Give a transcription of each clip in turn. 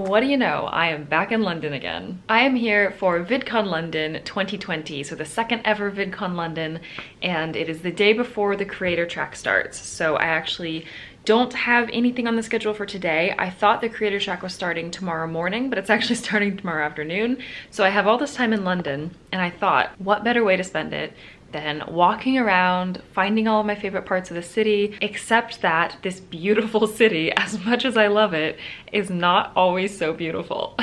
What do you know? I am back in London again. I am here for VidCon London 2020, so the second ever VidCon London, and it is the day before the creator track starts. So I actually don't have anything on the schedule for today. I thought the creator track was starting tomorrow morning, but it's actually starting tomorrow afternoon. So I have all this time in London, and I thought, what better way to spend it than walking around, finding all of my favorite parts of the city, except that this beautiful city, as much as I love it, is not always so beautiful.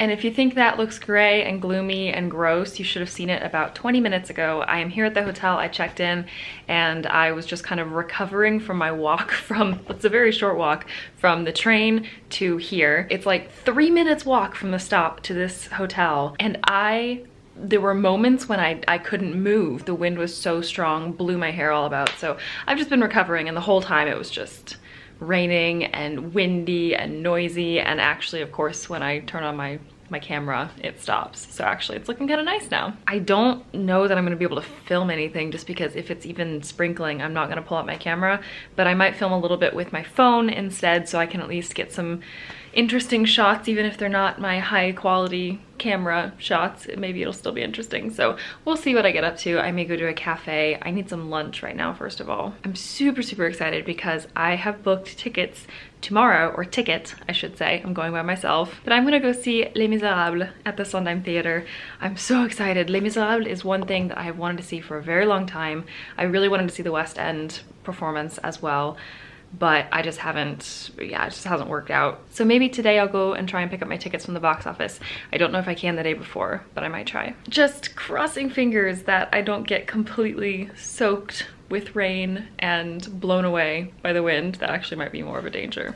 And if you think that looks gray and gloomy and gross, you should have seen it about 20 minutes ago. I am here at the hotel. I checked in and I was just kind of recovering from my walk from, it's a very short walk, from the train to here. It's like 3 minutes walk from the stop to this hotel. And there were moments when I couldn't move. The wind was so strong, blew my hair all about. So I've just been recovering, and the whole time it was just raining and windy and noisy. And actually, of course, when I turn on my camera, it stops. So actually it's looking kind of nice now. I don't know that I'm gonna be able to film anything, just because if it's even sprinkling, I'm not gonna pull out my camera, but I might film a little bit with my phone instead, so I can at least get some interesting shots, even if they're not my high quality camera shots. Maybe it'll still be interesting. So we'll see what I get up to. I may go to a cafe. I need some lunch right now, first of all. I'm super excited because I have booked tickets tomorrow, or ticket, I should say. I'm going by myself. But I'm gonna go see Les Misérables at the Sondheim Theater. I'm so excited. Les Misérables is one thing that I have wanted to see for a very long time. I really wanted to see the West End performance as well, but I just haven't, it just hasn't worked out. So maybe today I'll go and try and pick up my tickets from the box office. I don't know if I can the day before, but I might try. Just crossing fingers that I don't get completely soaked with rain and blown away by the wind. That actually might be more of a danger.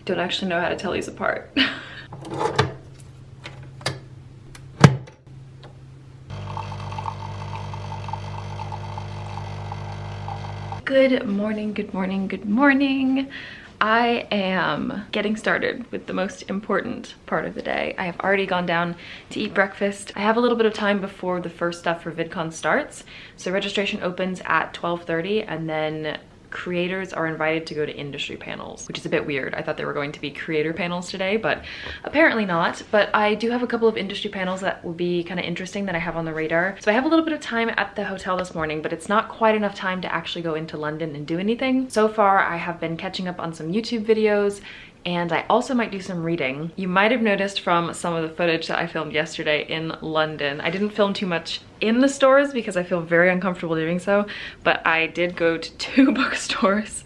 Don't actually know how to tell these apart. Good morning, good morning, good morning. I am getting started with the most important part of the day. I have already gone down to eat breakfast. I have a little bit of time before the first stuff for VidCon starts. So registration opens at 12:30, and then creators are invited to go to industry panels, which is a bit weird. I thought there were going to be creator panels today, but apparently not. But I do have a couple of industry panels that will be kind of interesting that I have on the radar. So I have a little bit of time at the hotel this morning, but it's not quite enough time to actually go into London and do anything. So far, I have been catching up on some YouTube videos, and I also might do some reading. You might have noticed from some of the footage that I filmed yesterday in London, I didn't film too much in the stores because I feel very uncomfortable doing so, but I did go to 2 bookstores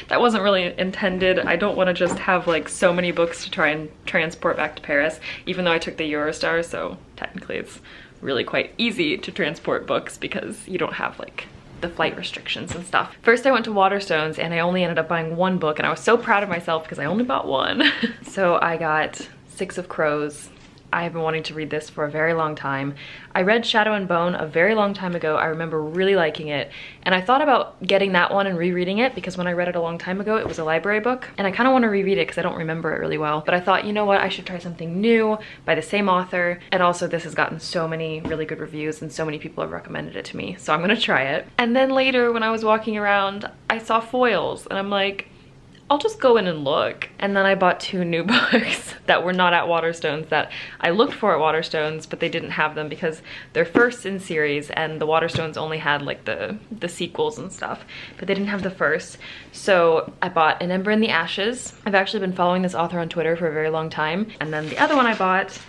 That wasn't really intended. I don't want to just have like so many books to try and transport back to Paris, even though I took the Eurostar, so technically it's really quite easy to transport books because you don't have like the flight restrictions and stuff. First I went to Waterstones and I only ended up buying one book, and I was so proud of myself because I only bought one. So I got Six of Crows. I have been wanting to read this for a very long time. I read Shadow and Bone a very long time ago. I remember really liking it, and I thought about getting that one and rereading it because when I read it a long time ago, it was a library book, and I kind of want to reread it because I don't remember it really well. But I thought, you know what, I should try something new by the same author, and also this has gotten so many really good reviews and so many people have recommended it to me, so I'm gonna try it. And then later when I was walking around, I saw foils, and I'm like, I'll just go in and look. And then I bought two new books that were not at Waterstones that I looked for at Waterstones, but they didn't have them because they're first in series and the Waterstones only had like the sequels and stuff, but they didn't have the first. So I bought An Ember in the Ashes. I've actually been following this author on Twitter for a very long time. And then the other one I bought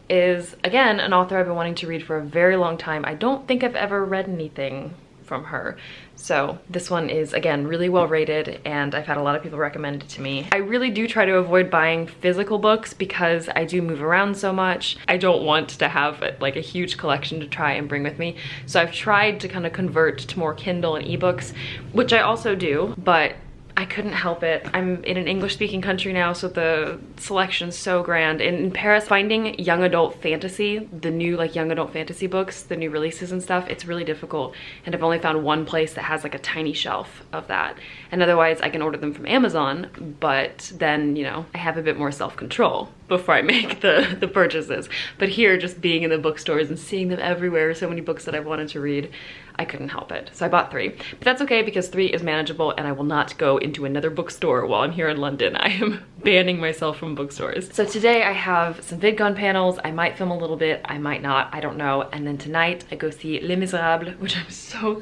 is, again, an author I've been wanting to read for a very long time. I don't think I've ever read anything from her. So this one is, again, really well rated, and I've had a lot of people recommend it to me. I really do try to avoid buying physical books because I do move around so much. I don't want to have like a huge collection to try and bring with me. So I've tried to kind of convert to more Kindle and ebooks, which I also do, but I couldn't help it. I'm in an English-speaking country now, so the selection's so grand. In Paris, finding young adult fantasy, the new like young adult fantasy books, the new releases and stuff, it's really difficult. And I've only found one place that has like a tiny shelf of that. And otherwise I can order them from Amazon, but then, you know, I have a bit more self-control before I make the purchases. But here, just being in the bookstores and seeing them everywhere, so many books that I've wanted to read, I couldn't help it. So I bought 3. But that's okay because 3 is manageable, and I will not go into another bookstore while I'm here in London. I am banning myself from bookstores. So today I have some VidCon panels. I might film a little bit, I might not, I don't know. And then tonight I go see Les Misérables, which I'm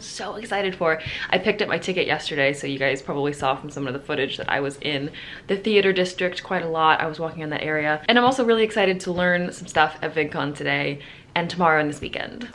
so excited for. I picked up my ticket yesterday, so you guys probably saw from some of the footage that I was in the theater district quite a lot. I was walking in that area. And I'm also really excited to learn some stuff at VidCon today and tomorrow and this weekend.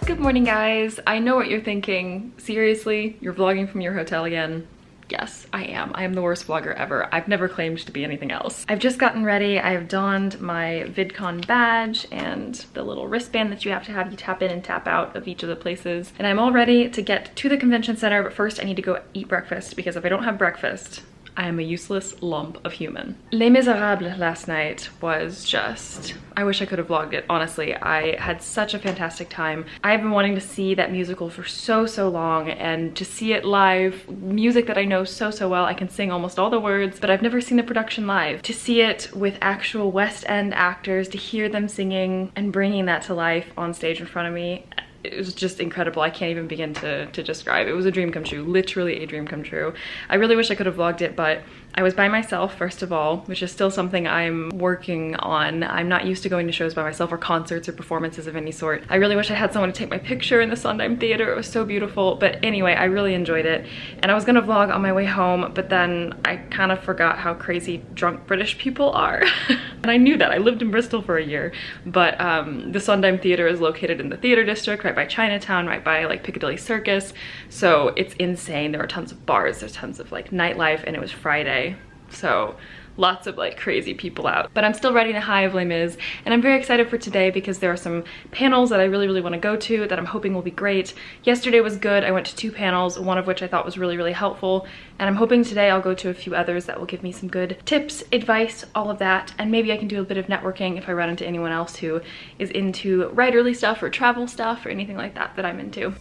Good morning, guys. I know what you're thinking. Seriously, you're vlogging from your hotel again? Yes, I am. I am the worst vlogger ever. I've never claimed to be anything else. I've just gotten ready. I've donned my VidCon badge and the little wristband that you have you tap in and tap out of each of the places. And I'm all ready to get to the convention center, but first I need to go eat breakfast because if I don't have breakfast, I am a useless lump of human. Les Misérables last night was just, I wish I could have vlogged it, honestly. I had such a fantastic time. I've been wanting to see that musical for so long, and to see it live, music that I know so well. I can sing almost all the words, but I've never seen the production live. To see it with actual West End actors, to hear them singing and bringing that to life on stage in front of me, it was just incredible. I can't even begin to describe. It was a dream come true, literally a dream come true. I really wish I could have vlogged it, but I was by myself, first of all, which is still something I'm working on. I'm not used to going to shows by myself or concerts or performances of any sort. I really wish I had someone to take my picture in the Sondheim Theater. It was so beautiful. But anyway, I really enjoyed it. And I was gonna vlog on my way home, but then I kind of forgot how crazy drunk British people are. And I knew that. I lived in Bristol for a year, but the Sondheim Theater is located in the theater district, right by Chinatown, right by like Piccadilly Circus. So it's insane. There are tons of bars, there's tons of like nightlife, and it was Friday. So lots of like crazy people out. But I'm still riding the high of Les Mis, and I'm very excited for today because there are some panels that I really want to go to that I'm hoping will be great. Yesterday was good. I went to 2 panels, one of which I thought was really helpful, and I'm hoping today I'll go to a few others that will give me some good tips, advice, all of that, and maybe I can do a bit of networking if I run into anyone else who is into writerly stuff or travel stuff or anything like that that I'm into.